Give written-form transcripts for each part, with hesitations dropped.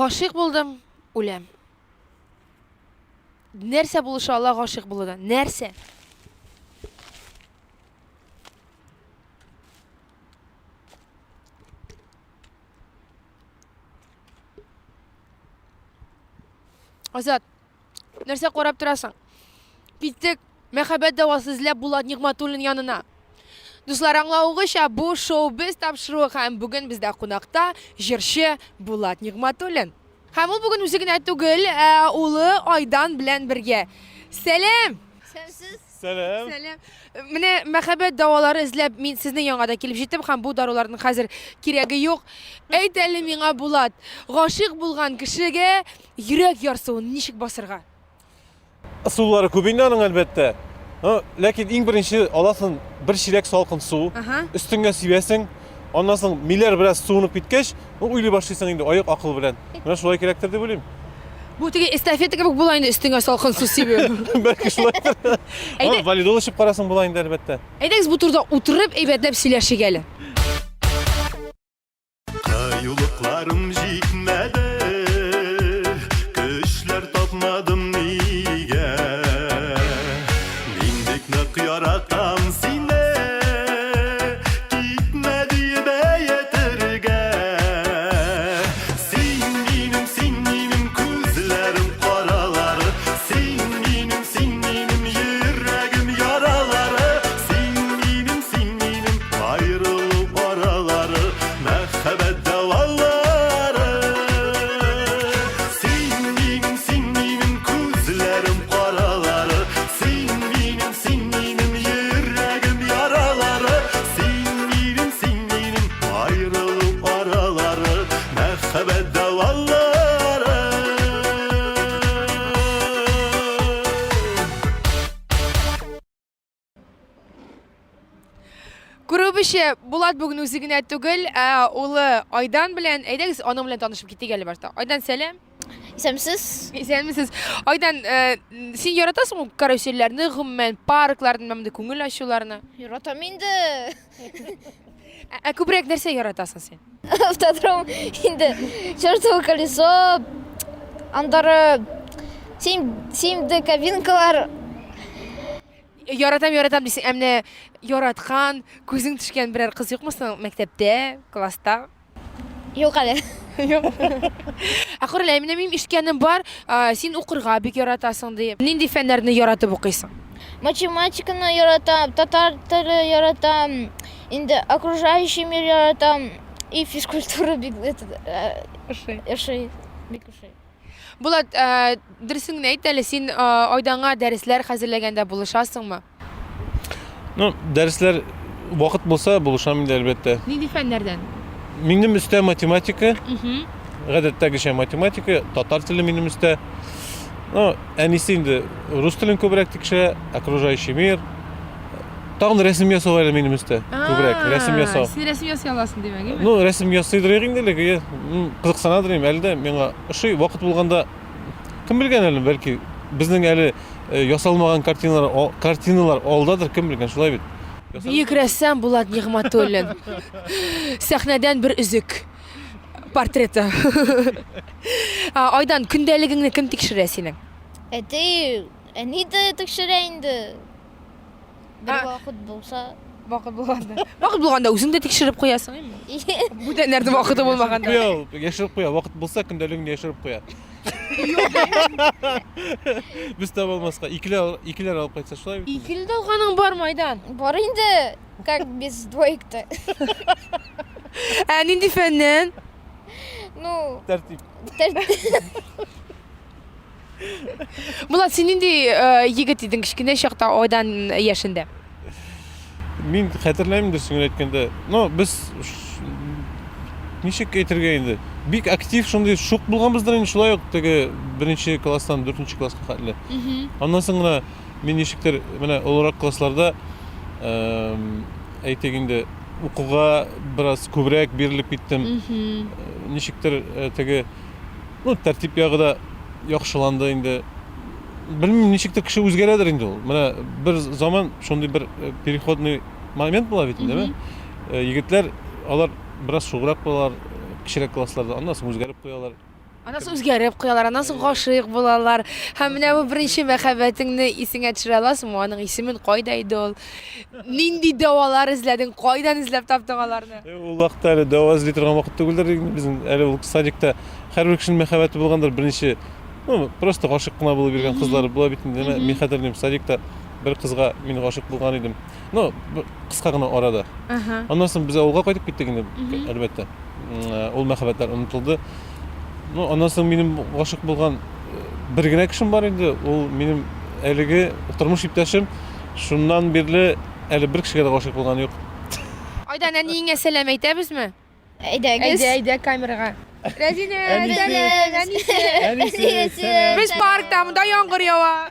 Гашык булдым, үләм. Нәрсә булыша ала гашык булудан? Нәрсә? Азат, нәрсә карап торасың? Киттек, мәхәббәт дәвасы эзләп Булат Нигъмәтуллин янына. Дуслар, аңлавыгызча, бу шоу-биз тапшыруы һәм бүген бездә кунакта җырчы Булат Нигъмәтуллин. Һәм ул бүген үзе генә түгел, улы Айдан белән бергә. Сәлам! Сәлам. Сәлам. Менә мәхәббәт дәвалары эзләп мин сезнең яңада килеп җиттем һәм бу даруларның хәзер кирәге юк. Әйт әле миңа, Булат, гашык булган кешегә йөрәк ярсуын ничек басырга? Сулары күп инде аның әлбәттә. Ләкин иң беренче аласың бер чиләк салкын су, өстеңә сибәсең, аннан соң миләр бераз суынып киткәч, уйлый башлыйсың инде аяк акыл белән. Менә шулай кирәктер дип уйлыйм. Бу теге эстафета кебек була инде, өстеңә салкын су сибү. Бәлки шулайдыр. Валидол ичеп карасың була инде әлбәттә. Әйдәгез бу турда утырып әйбәтләп сөйләшик әле. Kayılıklarım jitmedi, Küşler tapmadım niye. Mindik nek yaratam sine, Gitmedi beyetirge. Sin benim kuzlerim karaları, Sin benim yüreğim yaraları, Sin benim ayrılıp araları, Mehbet devalları. Sin benim kuzlerim karaları, Sin benim yüreğim yaraları, Sin benim ayrılıp araları, Mehbet devalları. Күрүбезчә, Булат бүген үзе генә түгел, улы Айдан белән, әйдәгез аның белән танышып китик әле башта. Айдан, сәлам. Исәмсез. Исәнмесез? Айдан, син яратасың ул каруселләрне, гомумән паркларны, мәмдә күңел ачуларны? Яратам инде. Күбрәк нәрсә яратасың син? Автодром инде. Чертово колесо. Андары симде кабинкалар. Яратам дисең, әмнә яраткан, күзең төшкән берәр кыз юкмы соң мәктәптә, класста? Юк әле. Юк. Акыры мин ишеткәнем бар, син укырга бик яратасың дип. Нинди фәннәрне яратып укыйсың? Математиканы яратам, татар теле яратам, инде окружающий мир яратам и физкультура бик ошый. Бик ошый. Булат, дөресен әйт әле, син Айданга дәресләр хәзерләгәндә булышасыңмы? Дәресләр вакыт булса булышам инде әлбәттә. Нинди фәннәрдән? Минем өстә математика, гадәттәгечә математика, татар теле минем өстә. Әнисе инде рус телен күбрәк тикшерә, окружающий мир. Тагын рәсем ясау әле минем өстә күбрәк, рәсем ясау. Син рәсем ясый аласың димәк, име? Рәсем ясыйдыр инде ләкин кызыксанадыр әле дә миңа ошый вакыт булганда кем белгән әле, бәлки безнең әле ясалмаган картиналар алдадыр, кем белгән, шулай бит. Бик рәссам Булат Нигъмәтуллин. Сәхнәдән бер үзек портреты. Айдан, көндәлегеңне кем тикшерә синең? Әни дә тикшерә инде. Бер вакыт булса. Вакыт булганда үзең дә тикшереп куясың, име? Бу да нәрдә вакыты булмаганда. Яшырып куя, вакыт булса көндәлегеңне яшырып куя. Без таба алмаска икеләр алып кайтса шулай бит. Икелдә алганың бармы, Айдан? Бар инде. Как без двоек-то. Нинди фәннән? Ну, Тәртип. Булат, син нинди егет идең кичкенә чакта Айдан яшендә? Мин хәтерләмим дөресен әйткәндә. Без ничек әйтергә инде? Бик актив шундый шук булганбыздыр инде, шулай ук теге 1нче класстан 4нче класска хәтле. Аннан соң гына мин ничектер менә олорак классларда әйтик инде укуга бераз күбрәк бирелеп киттем. Ничектер теге тәртип ягы да яхшыланды инде. Белмим, ничектер кеше үзгәрәдер инде ул. Менә бер заман шундый бер переходный момент була бит инде, Егетләр алар бераз шуграк булалар, кичерәк классларда, аннан соң үзгәреп куялар. Анасы үзгәреп куялар, анасы гашыйк булалар. Һәм менә бу беренче мәхәббәтеңне исеңә төшерә аласыңмы? Аның исемен кайда иде ул? Нинди давалар эзләдең? Кайдан эзләп таптың аларны? Ул вакытта әле дәва эзли торган вакыт түгелдер инде безнең әле ул садикта һәрбер кешенең мәхәббәте булгандыр беренче. Просто гашык кына булып йөргән кызлар була бит инде. Мин хәтерлим, садикта бер кызга мин гашык булган идем. Кыска гына арада. Аннан соң без авылга кайтып киттек инде, әлбәттә. Ул мәхәббәтләр онытылды. Аннан соң минем гашык булган бер генә кешем бар инде. Ул минем әлеге тормыш иптәшем. Шуннан бирле әле бер кешегә дә гашык булган юк. Айдан әниеңә сәлам әйтәбезме? Әйдәгез. Әйдә камерага. Рәзинә, Әнисе, Без паркта, монда яңгыр ява.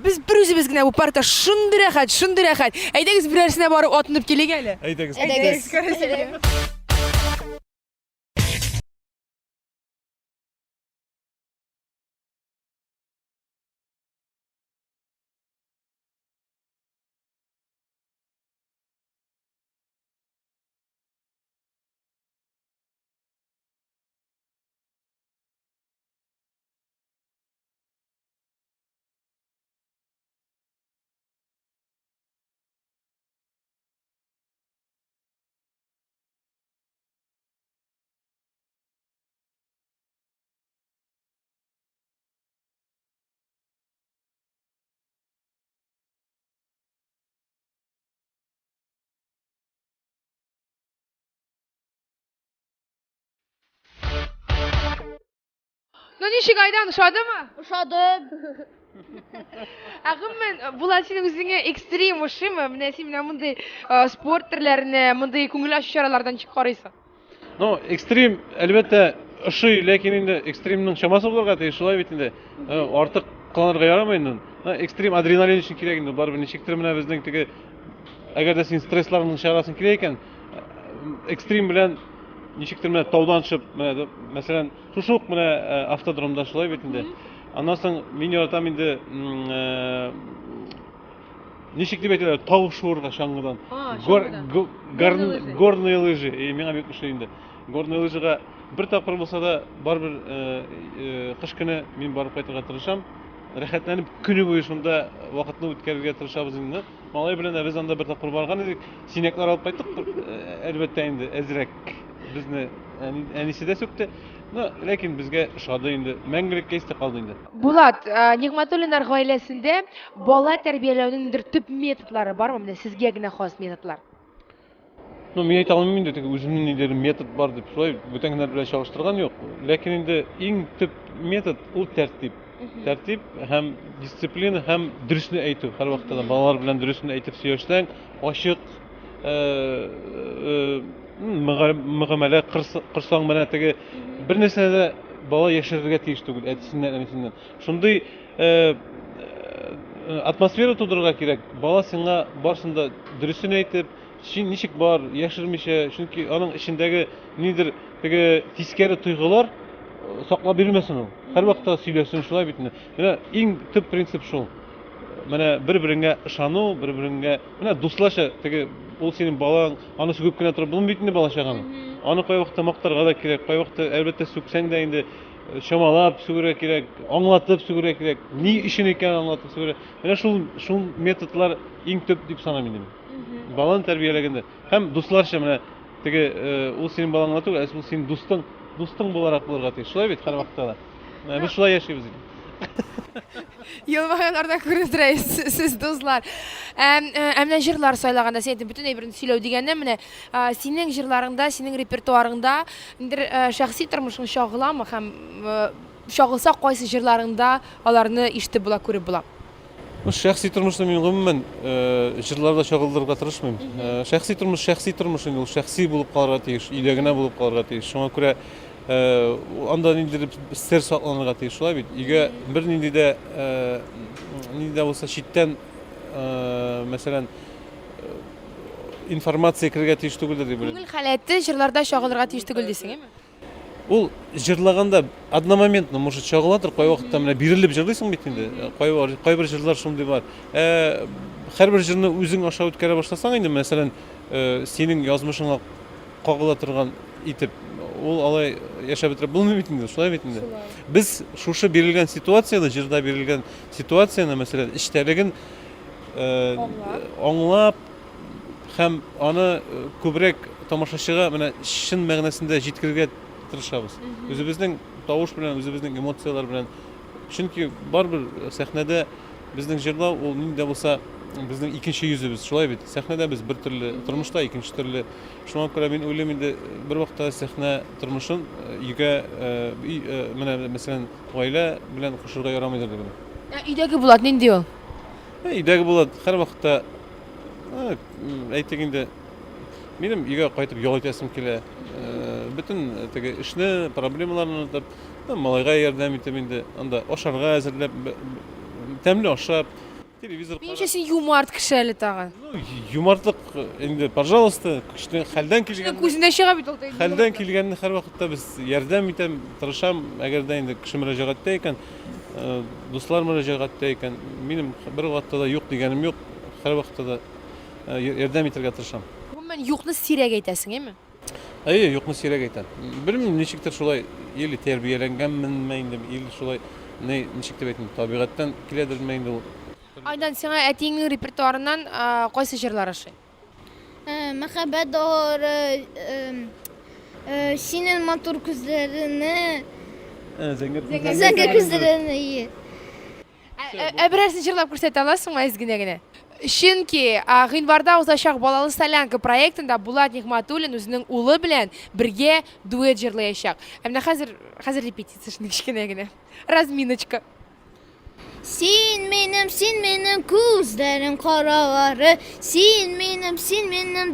Без бер үзебез генә бу паркта шундый рәхәт. Әйдәгез берәрсенә барып атынып килик әле. әйдәгез. Ничек Айдан, ошадымы? Ушадым. Агым мен булат синең үзеңә экстрим ошымы? Менә син мондай спорт төрләренә, мондай күңел ачу чаралардан чык карыйсың. Экстрим әлбәттә ошый, ләкин инде экстримның чамасы булырга тиеш, шулай бит инде. Артык кыланырга ярамый инде. Экстрим адреналин өчен кирәк инде. Барыбер ничектер менә безнең теге әгәр дә син стрессларны чыгарасың кирәк икән, экстрим белән ничектер менә таудан төшеп, менә мәсәлән, шушы ук менә автодромда шулай бит инде. Аннан соң мин яратам инде ничек дип әйтәләр, тау шуырга чаңгыдан. Горные лыжи. Миңа бик ошый инде. Горные лыжыга бер тапкыр булса да барбер кыш көне мин барып кайтырга тырышам. Рәхәтләнеп көне буе шунда вакытны үткәрергә тырышабыз инде. Малай белән без анда бер тапкыр барган идек. Синеклар алып кайттык. Әлбәттә инде әзрәк безне әнисе дә сүкте. Ләкин безгә ошады инде. Мәңгелеккә истә калды инде. Булат, Нигъмәтуллиннар гаиләсендә бала тәрбияләүнең төп методлары бармы? Менә сезгә генә хас методлар. Мин әйтә алмыйм инде, теге үземнең нидер метод бар дип, шулай бүтәннәр белән чагыштырган юк. Ләкин инде иң төп метод ул тәртип. Тәртип һәм дисциплина һәм дөресне әйтү. Һәр вакытта балалар белән дөресне әйтеп сөйләшсәң, ачык мөгамәлә кырсаң менә теге бер нәрсәне дә бала яшерергә тиеш түгел, әтисеннән, әнисеннән. Шундый атмосфера тудырырга кирәк. Бала сиңа барсында дөресен әйтеп, син ничек бар, яшермичә, чөнки аның эчендәге нидер теге тискәре тойгылар саклап бирмәсен ул. Һәр вакытта сөйләсен, шулай бит инде. Менә иң төп принцип шул. Менә бер-береңгә ышану, бер-береңгә, менә дуслаша, теге ул синең балаң, аны сүгеп кенә торып булмый бит инде бала чаганы. Аны кай вакытта мактарга да кирәк, кай вакытта әлбәттә сүксәң дә инде чамалап сүгәргә кирәк, аңлатып сүгәргә кирәк, ни өчен икән аңлатып сүгәргә. Менә шул методлар иң төп дип саныйм инде. Баланы тәрбияләгәндә һәм дусларча менә теге ул синең балаңа түгел, ул синең дустың буларак булырга тиеш. Шулай бит һәр вакытта да. Без шулай яшибез. Елмаганнарда күренеп сез дуслар. Менә җырлар сайлаганда син бөтен әйберне сөйләү дигәндә менә синең җырларыңда, синең репертуарыңда инде шәхси тормышың чагыламы һәм чагылса кайсы җырларыңда аларны ишетеп була, күреп була? Шәхси тормышны мин гомумән җырларда чагылдырырга тырышмыйм. Шәхси тормыш инде ул шәхси булып калырга тиеш, өйдә генә булып калырга тиеш. Шуңа күрә анда ниндидер сер сакланырга тиеш, шулай бит. Өйгә бер нинди дә булса читтән мәсәлән информация кергә тиеш түгелдер дип беләм. Күңел халәте җырларда чагылырга тиеш түгел дисеңме? Ул җырлаганда одномоментно может чагылатыр, кай вакытта менә бирелеп җырлыйсың бит инде. Кайбер җырлар шундый бар. Һәрбер җырны үзең аша үткәрә башласаң инде, мәсәлән, синең язмышыңа кагыла торган итеп ул алай яшәп бетерә булмый бит инде, шулай бит инде. Без шушы бирелгән ситуациядә, җырда бирелгән ситуацияны, мәсәлән, эчтәлеген аңлап һәм аны күбрәк тамашачыга менә чын мәгънәсендә җиткерергә тырышабыз. Үзебезнең тавыш белән, үзебезнең эмоциялар белән. Чөнки барбер сәхнәдә безнең җырлау ул нинди булса безнең икенче йөзебез, шулай бит. Сәхнәдә без бер төрле, тормышта икенче төрле. Шуңа күрә мин уйлыйм инде бер вакытта сәхнә тормышын өйгә менә мәсәлән гаилә белән кушырга ярамыйдыр дип. Өйдәге Булат нинди ул? Өйдәге Булат һәр вакытта әйтик инде минем өйгә кайтып ял итәсем килә. Бөтен теге эшне, проблемаларны онытып, малайга ярдәм итеп инде, анда ашарга әзерләп, тәмле ашап, телевизор Минемчә син юморт кеше әле тагын. Юмортлык инде, пожалуйста, кешенең хәлдән килгән Күзенә чыга бит ул. хәлдән килгәнне һәр вакытта без ярдәм итәм, тырышам, әгәр дә инде кеше мөрәҗәгатьтә икән, дуслар мөрәҗәгатьтә икән, минем бер вакытта да юк дигәнем юк, һәр вакытта да ярдәм итәргә тырышам. Гомумән юкны сирәк әйтәсең, әйме? Әйе, юкны сирәк әйтәм. Белмим, ничектер шулай или тәрбияләнгәнменме инде, или шулай ничек дип әйтим, табигатьтән киләдерме инде ул. Айдан сиңа әтиңнең репертуарыннан кайсы җырлар ошый? Мәхәббәт дәвары, синең матур күзләреңне, зәңгәр күзләреңне, ие. Берәрсен җырлап күрсәтә аласыңмы әзгенә генә? Чөнки гыйнварда узачак Балалы Солянка проектында Булат Нигъмәтуллин үзенең улы белән бергә дуэт җырлаячак. Менә хәзер репетиция шундый кичкенә генә. Разминочка. Син минем күзләрем каралары, син минем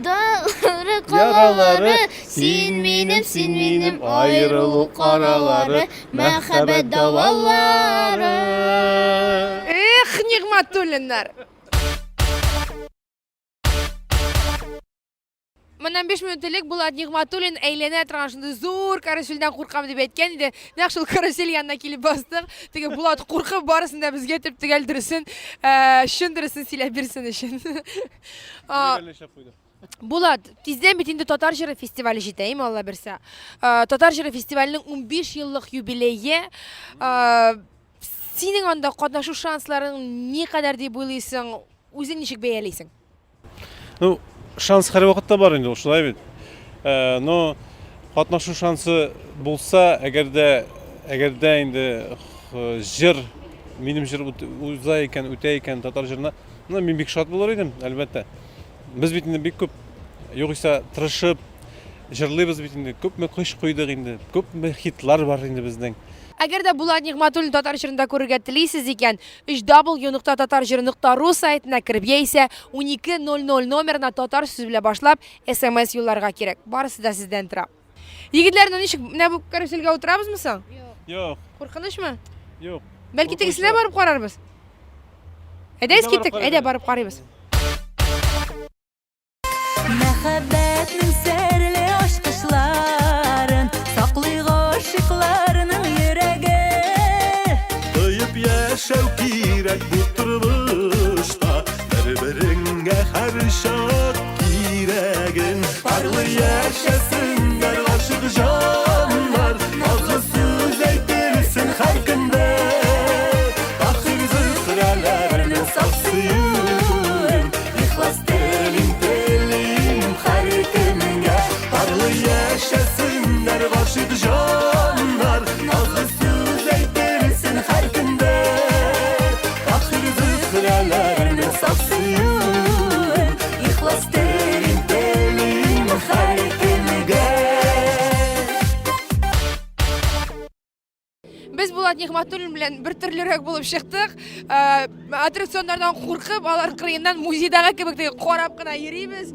дağları калалары, син минем аерылу каралары, мәхәббәт давалары. Эх, Нигъмәтуллиннар. Моннан 5 минут элек Булат Нигъмәтуллин әйләнә торган шундый зур каруселдән куркам дип әйткән иде. Нәкъ шул карусель янына килеп бастык. Теге Булат куркып барысын да безгә тип тегәлдерсен, шундырысын сөйләп бирсен өчен. Булат, тиздән бит инде Татар җыры фестивале җитә, име Алла берсә. Татар җыры фестиваленең 15 еллык юбилее. Синең анда катнашу шансларың никадәр дип уйлыйсың? Үзең ничек бәялисең? Ну, шанс һәр вакытта бар инде, шулай бит. Но катнашу шансы булса, әгәр дә инде җыр, минем җыр уза икән, үтә икән татар җырына, мин бик шат булыр идем, әлбәттә. Без бит инде бик күп, югыйсә тырышып җырлыйбыз бит инде, күпме кыш куйдык инде, күпме хитлар бар инде безнең. Әгәр дә Булат Нигъмәтуллин татар җырында күрергә телисез икән, 3w.tatarjыры.ru сайтына кереп, яисә 1200 номерына татар сүз белән башлап SMS юлларга кирәк. Барысы да сездән тора. Егетләр, ничек, менә бу каруселгә утырабызмы соң? Юк. Куркынычмы? Юк. Бәлки тегесенә барып карарбыз. Әйдәгез киттек, әйдә барып карыйбыз. Мәхәббәтнең серле ачкычларын саклый гашыйкларның йөрәге. Тыйып яшәү кирәк бу тормышта, бер-береңгә һәр чак кирәген. Парлы яшәсеннәр гашык җаннар, назлы сүз әйтерсең һәр көндә. Ахир зөлфрәләрне саксыйым, ихлас телим һәр көнгә. Парлы яшәсеннәр гашык җаннар, назлы сүз әйтерсең һәр көндә. Ахир зөлфрәләрне саксыйым, ихлас телим һәр көнгә. Без Булат Нигъмәтуллин белән бер төрлерәк булып чыктык. Аттракционнардан куркып, алар кырыеннан музейдагы кебек теге карап кына йөрибез.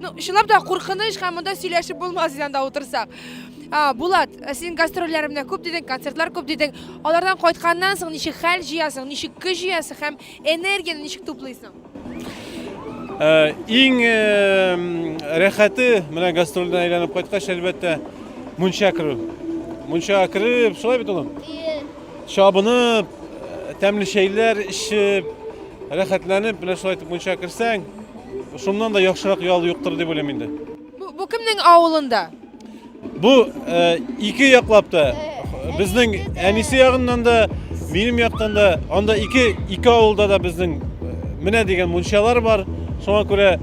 Ну, шулап да куркыныч һәм монда сөйләшеп булмас иде анда утырсак. Булат, син гастрольләр күп дидең, концертлар күп дидең. Алардан кайтканнан соң ничек хәл җыясың, ничек көч җыясың һәм энергияне ничек туплыйсың? Иң рәхәте менә гастрольдән әйләнеп кайткач, әлбәттә, мунча керү. Мунча кереп, шулай бит улым. Чабынып, тәмле шәйләр эчеп, рәхәтләнеп, менә шулай итеп мунча керсәң, шуннан да яхшырак ял юктыр дип уйлыйм инде. Бу кемнең авылында? bu iki yaklapta. Bizning enisi yagından da, benim yaktan da, onda iki avulda da bizning mine degan munchalar var. Şuna göre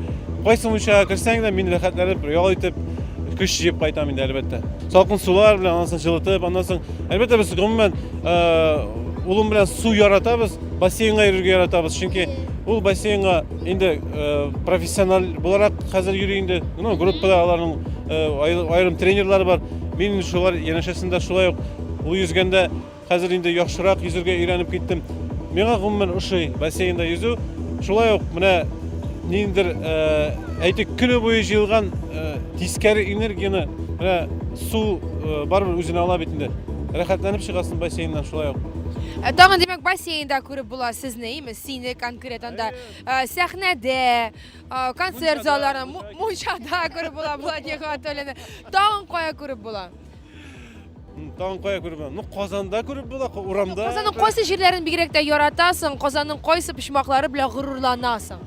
qaysi munchaga kirsang da men rahatlanib, yol etib, kış yeb qaytaman endi albatta. Salqin suvlar bilan ondan so'ng жылытib, ondan so'ng albatta biz umuman ulum bilan suv yaratamiz, basseynga yurishga yaratamiz. Chunki ul basseynga endi professional bo'larak hozir yurindi. Gruppalarning ayrim trenerlari bor. Men shular yanashasida shulay yo'q. U yüzganda hozir endi yaxshiroq yüzurga o'rganib ketdim. Menga umuman o'sha basseynda yüzü shulay yo'q. Mana nendir aytib kuni bo'yi yig'ilgan teskari energiyani mana suv baribir o'zini olib endi. Rahatlanib chiqasan basseyndan shulay yo'q. Tağın demek baseynda ko'rib bo'ladi sizni, mi? Sizni konkretanda sahnada, konsert zallarida, munchada ko'rib bo'ladi Vladimir Anatolyevni. Tağın qo'ya ko'rib bo'ladi. Tağın qo'ya ko'rib bo'ladi. Qozonda ko'rib bo'ladi, uramda. Qozonning qaysi yerlarini bigrakda yaratasan, Qozonning qaysi pishmoqlari bilan g'ururlanasan?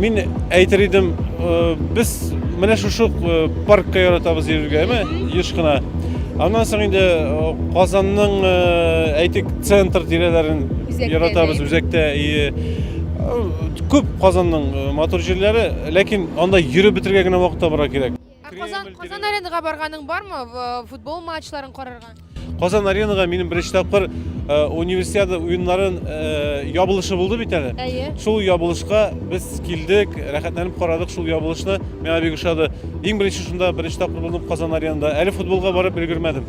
Men aytar edim, biz mana shu parkka yaratamiz yurgaymi? Yishqina. Ondan so'ng endi Qozonning aytik sentr tiralarini yaratamiz o'zakda. Ko'p Qozonning motor yerlari, lekin onda yurib bitirganga vaqtda bora kerak. Qozon arenaga borganing bormi? Futbol matchlarini qarargan? Qozon arenaga mening birinchi topqir universiada o'yinlarining yopilishi bo'ldi bitadi. Shu yopilishga biz keldik, rahatlanib qaradik shu yopilishni. Menga bek ushadi. Eng birinchi shunda birinchi topqir bo'ldim Qozon arenada. Hali futbolga borib ulgurmadim.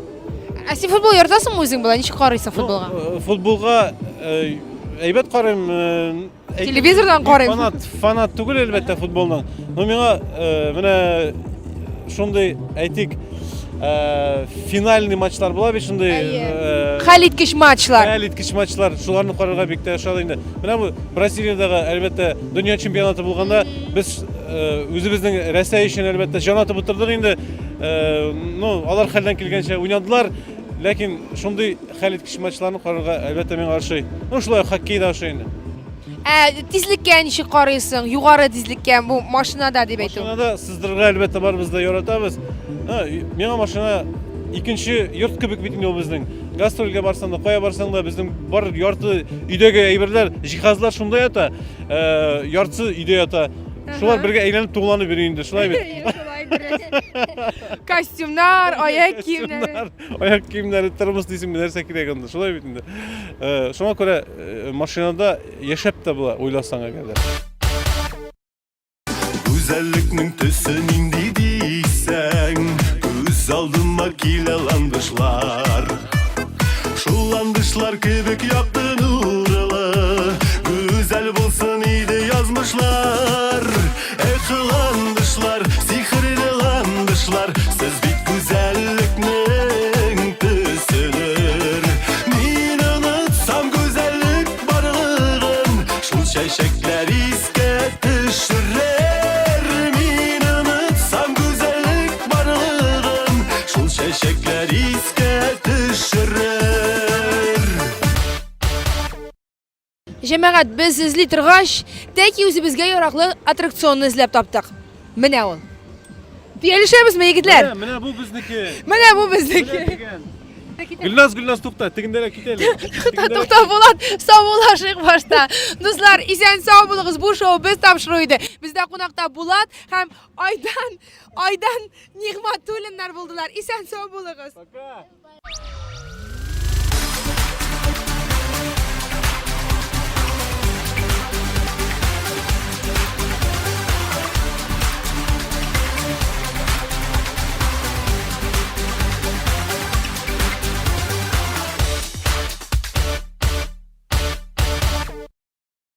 Sen futbol yaratasanmi o'zing bilan? Nechta qaraysan futbolga? Futbolga aybat qarayman. Televizordan qarayman. Fanat tugul albatta futboldan. Menga mana shunday aytik finalniy matchlar bo'ladi, shunday Xalitkich matchlar. Xalitkich matchlar, shularni qararga bekda yoshadi endi. Mana bu Braziliyadagi albatta dunyo chempionati bo'lganda biz o'zimizning Rossiya uchun albatta janoti bitirdik endi. Ular haldan kelgancha o'ynadilar, lekin shunday Xalitkich matchlarni qararga albatta men qarshi. Shulay xokkeyda o'xshaydi. Tezlikka nishi qaraysan, yuqori tezlikka bu mashinada deb aytdim. Mashinada sizlarga albatta bor bizda yaratamiz. Menga mashina ikkinchi yurt kubik bitingo bizning. Gastrolga barsang-da, qo'ya barsang-da bizning bor yorti uydagi ayberlar, jihozlar shunday ata, yorti uyda yota. Shular birga aylanib to'g'lanib yurindi, shulay bit. Kostyumlar, oyoq kiyimlari. Oyoq kiyimlari, termos deysizmi narsa kerak endi, shulay bit endi. Shunga ko'ra mashinada yashab da bo'la o'ylasang agarda. Güzellikning tüsü nindi deysen, göz aldıma kilalandışlar. Şullandışlar kebek yaktı nurla, güzel bulsun iyiydi yazmışlar. Eklandışlar, sihirlandışlar, siz bit güzellikning tüsüdür. Min unutsam güzellik barlığın, şul çeşekler iske düşürür. Çeşekler iske düşürür. Cemaat biz izley turg'ach, taki o'zimizga yaroqli attraksionni izlab topdik. Mana u. Kelishamiz yigitlar? Mana bu bizniki. Mana bu bizniki. Gulnaz to'xta, tegindara ketaylik. To'xta bo'ladi. Sog' bo'lishing boshda. Do'stlar, eson sog' bo'ling'iz. Bu shou biz topshiruvdi. Bizda qo'noqda Bulat ham Oydan Nig'matulinlar bo'ldilar. Eson sog' bo'ling'iz.